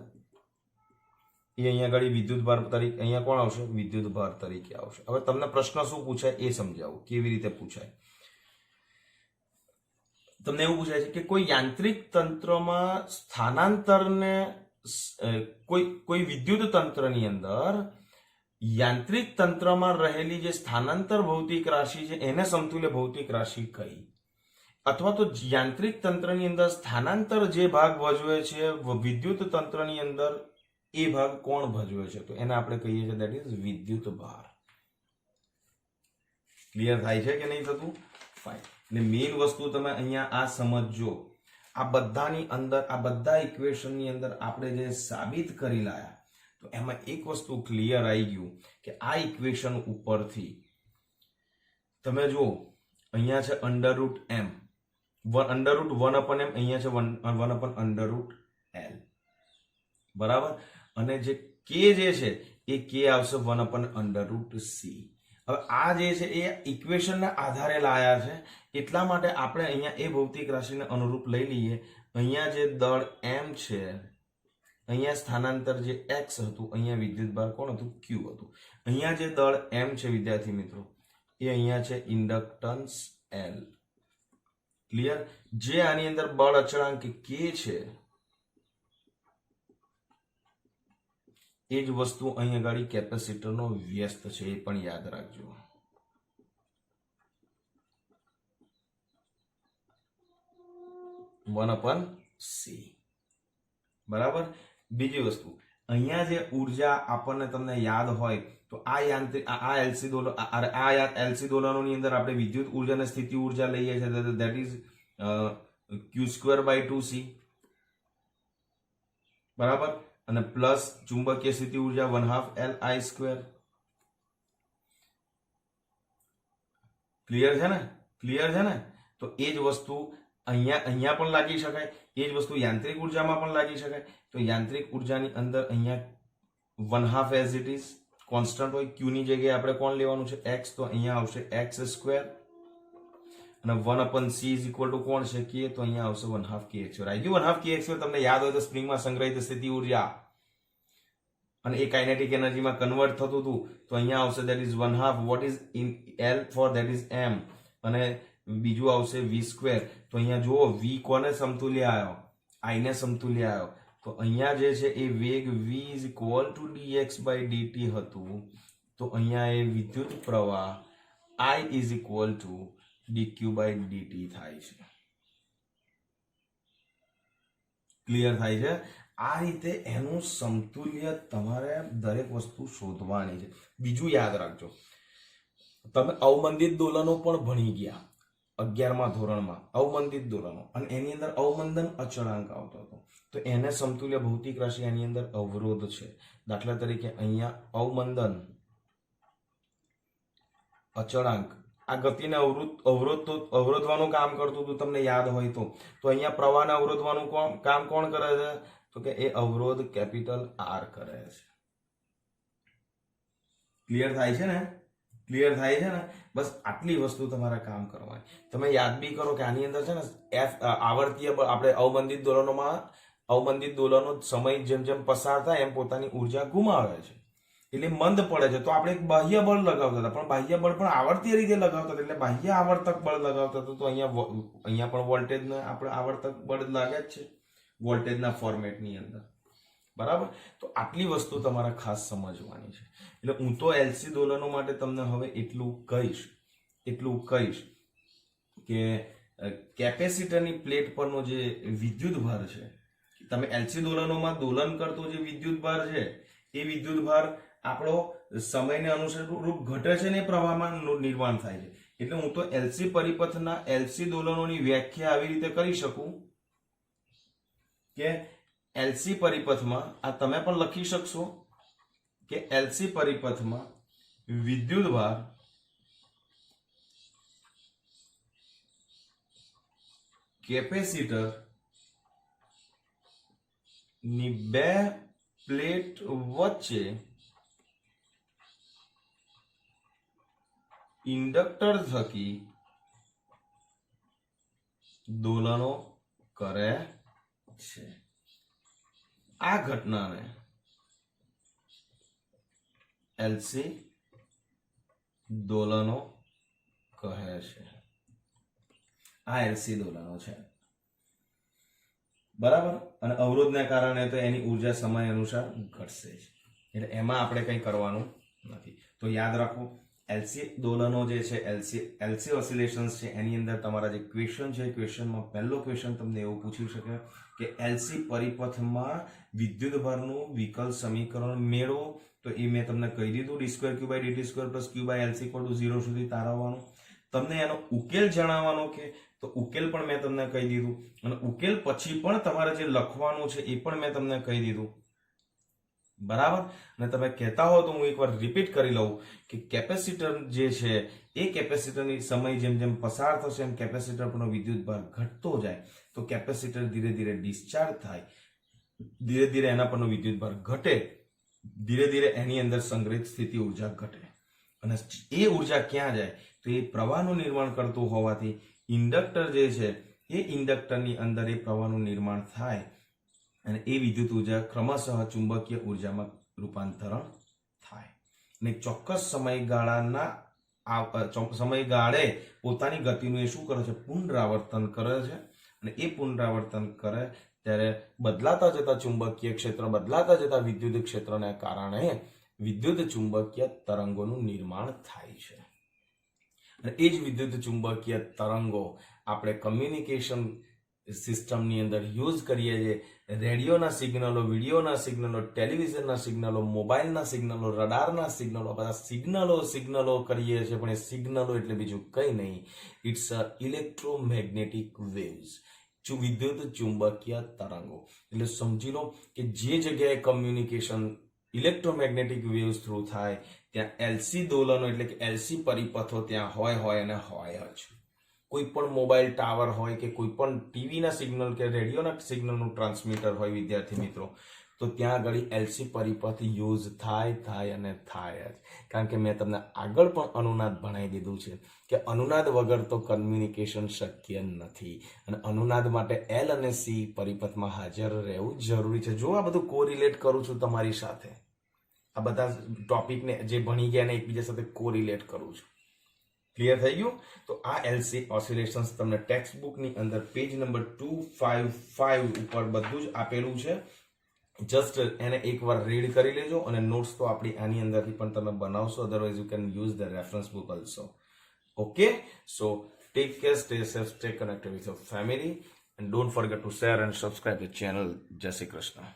S1: એ અહીંયા આગળ વિદ્યુત ભાર તરીકે અહીંયા કોણ આવશે? વિદ્યુત ભાર તરીકે આવશે. હવે તમને પ્રશ્ન શું પૂછાય એ સમજાવું, કેવી રીતે પૂછાય. તમને એવું પૂછાય છે કે કોઈ યાંત્રિક તંત્રમાં સ્થાનાંતરને કોઈ વિદ્યુત તંત્રની અંદર યાંત્રિક તંત્રમાં રહેલી જે સ્થાનાંતર ભૌતિક રાશિ છે એને સમતુલ્ય ભૌતિક રાશિ કઈ, અથવા તો યાંત્રિક તંત્રની અંદર સ્થાનાંતર જે ભાગ ભજવે છે વિદ્યુત તંત્રની અંદર એ ભાગ કોણ ભજવે છે, તો એને આપણે કહીએ છીએ દેટ ઇઝ વિદ્યુત ભાર. ક્લિયર થાય છે કે નહીં થતું? ફાઇન. એટલે મેઇન વસ્તુ તમે અહીંયા આ સમજજો. આ બધાની અંદર, આ બધા ઇક્વેશનની અંદર આપણે જે સાબિત કરી લાયા, તો એમાં એક વસ્તુ ક્લિયર આવી ગયું કે આ ઇક્વેશન ઉપરથી તમે જો અહીંયા છે અંડરરૂટ m, અંડરરૂટ 1/m, અહીંયા છે 1/√L, બરાબર. અને જે k જે છે એ k આવશે 1/√C. હવે આ જે છે એ ઇક્વેશનના આધારે લાયા છે, એટલા માટે આપણે અહીંયા એ ભૌતિક રાશિને અનુરૂપ લઈ લઈએ. અહીંયા જે દળ m છે, અહીંયા સ્થાનાંતર જે x હતું, અહીંયા વિદ્યુતભાર કોણ હતું? q હતું. અહીંયા જે દળ m છે વિદ્યાર્થી મિત્રો, એ અહીંયા છે ઇન્ડક્ટન્સ L. ક્લિયર? જે આની અંદર બળ અચળાંક k છે એ જ વસ્તુ અહીંયા આગળ કેપેસિટરનો વ્યસ્ત છે, એ પણ યાદ રાખજો. C, બરાબર. બીજી વસ્તુ, અહીંયા જે ઉર્જા આપણને તમને યાદ હોય તો આ યાંત્રિક આ એલસી દોલન, આ એલસી દોલનોની અંદર આપણે વિદ્યુત ઉર્જા અને સ્થિતિ ઉર્જા લઈએ છીએ, ધેટ ઇઝ q²/2c, બરાબર. અને પ્લસ ચુંબકીય સ્થિતિ ઉર્જા 1/2Li². ક્લિયર છે ને? ક્લિયર છે ને? તો એ જ વસ્તુ અહીંયા પણ લાગી શકાય, એ જ વસ્તુ યાંત્રિક ઉર્જામાં પણ લાગી શકાય. તો યાંત્રિક ઉર્જાની અંદર અહીંયા 1/2 એઝ ઇટ ઇઝ કોન્સ્ટન્ટ હોય, q ની જગ્યાએ આપણે કોણ લેવાનું છે? x. તો અહીંયા આવશે x². અને 1/c ઇઝ ઇક્વલ ટુ કોણ છે? k. તો અહીંયા આવશે 1/2kx². આવી ગયું 1/2kx². તમને યાદ હોય તો સ્પ્રિંગમાં સંગ્રહિત સ્થિતિ ઉર્જા અને એ કાઇનેટિક એનર્જીમાં કન્વર્ટ થતું હતું, તો અહીંયા આવશે that is 1/2. What is in L for? That is m. અને બીજું આવશે v². તો અહીંયા જુઓ v કોને સમતુલ્ય આવ્યો? I ને સમતુલ્ય આવ્યો. તો અહીંયા જે છે એ વેગ v is equal two dx/dt હતું. તો અહીંયા એ વિદ્યુત પ્રવાહ I is equal two dq/dt થાય છે. ક્લિયર થાય છે? આ રીતે એનું સમતુલ્ય તમારે દરેક વસ્તુ શોધવાની છે. બીજું યાદ રાખજો, તમે અવમંદિત દોલનો પણ ભણી ગયા 11મા ધોરણમાં, અવમંદિત દોલનો, અને એની અંદર અવમંદન અચળાંક આવતો હતો. તો એને સમતુલ્ય ભૌતિક રાશિ એની અંદર અવરોધ છે. દાખલા તરીકે અહીંયા અવમંદન અચળાંક આ ગતિને અવરોધવાનું કામ કરતું હતું, તમને યાદ હોય તો. તો અહીંયા પ્રવાહને અવરોધવાનું કામ કોણ કરે છે? તો કે એ અવરોધ કેપિટલ R કરે છે. ક્લિયર થાય છે ને? ક્લિયર થાય છે ને? બસ આટલી વસ્તુ તમારે કામ કરવાની. તમે યાદ બી કરો કે આની અંદર છે ને f આવર્તીય આપણે અવમંદિત દોલનો સમય જેમ જેમ પસાર થાય એમ પોતાની ઉર્જા ગુમાવે છે, એટલે મંદ પડે છે. તો આપણે એક બાહ્ય બળ લગાવતા હતા, પણ બાહ્ય બળ પણ આવર્તીય રીતે લગાવતા હતા, એટલે બાહ્ય આવર્તક બળ લગાવતા હતા. તો અહીંયા પણ વોલ્ટેજને આપણે આવર્તક બળ લાગે જ છે વોલ્ટેજના ફોર્મેટની અંદર, બરાબર. તો આટલી વસ્તુ તમારે ખાસ સમજવાની છે. એટલે હું તો એલસી દોલનો માટે તમને હવે એટલું કહીશ કે કેપેસિટરની પ્લેટ પરનો જે વિદ્યુત ભાર છે, તમે એલસી દોલનોમાં દોલન કરતો જે વિદ્યુત ભાર છે એ વિદ્યુત ભાર આપણો સમયને અનુરૂપ ઘટે છે ને પ્રવાહમાં નિર્માણ થાય છે. એટલે હું તો એલસી પરિપથના એલસી દોલનોની વ્યાખ્યા આવી રીતે કરી શકું કે એલસી પરિપથમાં આ તમે પણ લખી શકશો કે એલસી પરિપથમાં વિદ્યુત ભાર કેપેસિટર ની બે પ્લેટ વચ્ચે ઇન્ડક્ટર થકી દોલનો કરે છે. આ ઘટનાને એલસી દોલનો કહે છે. આ એલસી દોલનો છે, બરાબર. અને અવરોધના કારણે તો એની ઉર્જા સમય અનુસાર ઘટશે જ, એટલે એમાં આપણે કંઈ કરવાનું નથી. તો યાદ રાખો, એલસી દોલનો જે છે, એલસી ઓસિલેશન્સ છે, એની અંદર તમારા જે ક્વેશ્ચન છે, ક્વેશ્ચનમાં પહેલો ક્વેશ્ચન તમને એવું પૂછી શકે કે એલસી પરિપથમાં વિદ્યુતભારનું વિકલ સમીકરણ મેળવો. તો એ મેં તમને કહી દીધું, d2 q by dt square plus q by LC = 0 સુધી તારવવાનું. તમને એનો ઉકેલ જણાવવાનો કે તો ઉકેલ પણ મેં તમને કહી દીધું, અને ઉકેલ પછી પણ તમારે જે લખવાનું છે એ પણ મેં તમને કહી દીધું, બરાબર. અને તમે કહેતા હો તો હું એકવાર રિપીટ કરી લઉં કે કેપેસિટર જે છે એ કેપેસિટરની સમય જેમ જેમ પસાર થશે એમ કેપેસિટર પરનો વિદ્યુતભાર ઘટતો જાય, તો કેપેસિટર ધીરે ધીરે ડિસ્ચાર્જ થાય, ધીરે ધીરે એના પરનો વિદ્યુતભાર ઘટે, ધીરે ધીરે એની અંદર સંગ્રહિત સ્થિતિ ઉર્જા ઘટે, અને એ ઉર્જા ક્યાં જાય તો એ પ્રવાહનું નિર્માણ કરતું હોવાથી ઇન્ડક્ટર જે છે એ ઇન્ડક્ટરની અંદર એ પ્રવાહનું નિર્માણ થાય, અને એ વિદ્યુત ઉર્જા ક્રમશઃ ચુંબકીય ઉર્જામાં રૂપાંતરણ થાય, અને ચોક્કસ સમયગાળે પોતાની ગતિનું એ શું કરે છે, પુનરાવર્તન કરે છે. અને એ પુનરાવર્તન કરે ત્યારે બદલાતા જતા ચુંબકીય ક્ષેત્ર, બદલાતા જતા વિદ્યુત ક્ષેત્રને કારણે વિદ્યુત ચુંબકીય તરંગોનું નિર્માણ થાય છે. અને એ જ વિદ્યુત ચુંબકીય તરંગો આપણે કમ્યુનિકેશન સિસ્ટમની અંદર યુઝ કરીએ છીએ. રેડિયોના સિગ્નલો, વિડીયોના સિગ્નલો, ટેલિવિઝનના સિગ્નલો, મોબાઈલના સિગ્નલો, રડારના સિગ્નલો, બધા સિગ્નલો કરીએ છીએ, પણ એ સિગ્નલો એટલે બીજું કંઈ નહીં, ઇટ્સ અ ઇલેક્ટ્રોમેગ્નેટિક વેવ્સ, વિદ્યુત ચુંબકીય તરંગો. એટલે સમજી લો કે જે જગ્યાએ કમ્યુનિકેશન ઇલેક્ટ્રોમેગ્નેટિક વેવ્સ થ્રુ થાય ત્યાં એલસી દોલનો એટલે કે એલસી પરિપથો ત્યાં હોય અને હોય જ. કોઈ પણ મોબાઈલ ટાવર હોય કે કોઈ પણ ટીવીના સિગ્નલ કે રેડિયોના સિગ્નલનું ટ્રાન્સમીટર હોય વિદ્યાર્થી મિત્રો, તો ત્યાં આગળ એલસી પરિપથ યુઝ થાય અને થાય જ. કારણ કે મેં તમને આગળ પણ અનુનાદ ભણાવી દીધું છે કે અનુનાદ વગર તો કમ્યુનિકેશન શક્ય નથી, અને અનુનાદ માટે એલ અને સી પરિપથમાં હાજર રહેવું જરૂરી છે. જો આ બધું કોરિલેટ કરું છું તમારી સાથે, આ બધા ટોપિકને જે ભણી ગયા ને એકબીજા સાથે કોરિલેટ કરું છું. ક્લિયર થઈ ગયું? તો આ એલસી ઓસિલેશન્સ તમને ટેક્સ્ટ બુકની અંદર પેજ નંબર 255 ઉપર બધું જ આપેલું છે. જસ્ટ એને એકવાર રીડ કરી લેજો, અને નોટ્સ તો આપણી આની અંદરથી પણ તમે બનાવશો, otherwise you can use the reference book also. Okay, so take care, stay safe, stay connected with your family, and don't forget two share and subscribe the channel. જય શ્રી કૃષ્ણ.